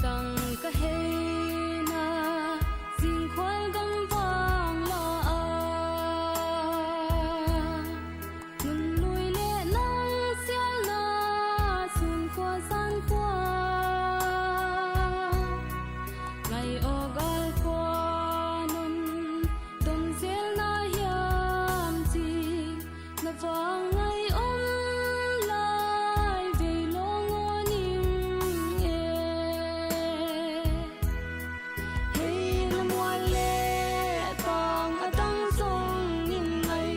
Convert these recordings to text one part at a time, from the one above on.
tang ka he na jing khwal gam wang lo a nun lui le nang sial na sun kwa san kwa ngai o gal kwa nun don zel na hiam chi na wang ngai om lai ve long on ning e hey lam wa le tang a tang song nin ngai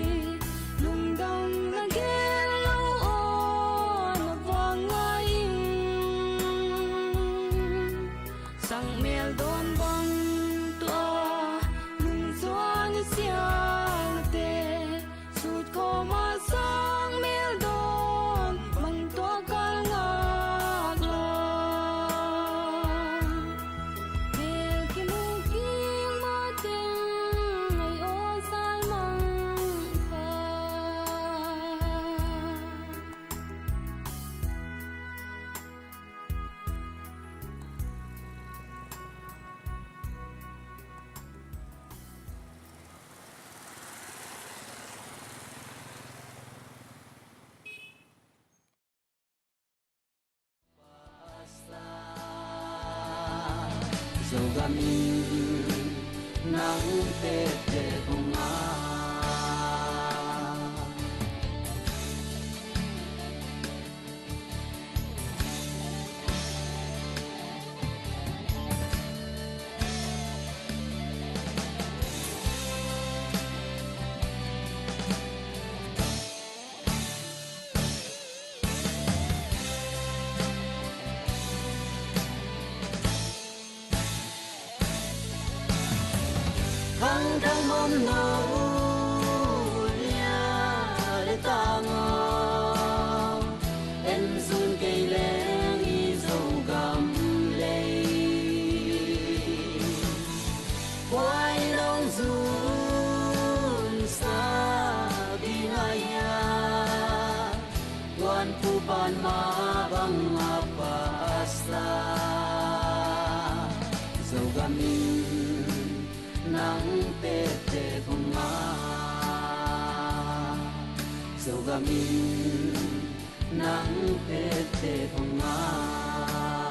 lung dang na gel lo o na wang ngai sang mel don bang to lung chuan sial te sut ko ma sang mel don bang to kal ngak lo mel ki mu ki ma teng ngai o sal mang ka dầu gamin nắng tê tê không ngã thăng thăng mom no lia để ta ngô em sun cây leng y dầu gầm lê quay đông run xa đi ngay ya quan phu ban ma bang apa sa dầu gamin nắng tê tê không ngã dầu gamin nắng tê tê không ngã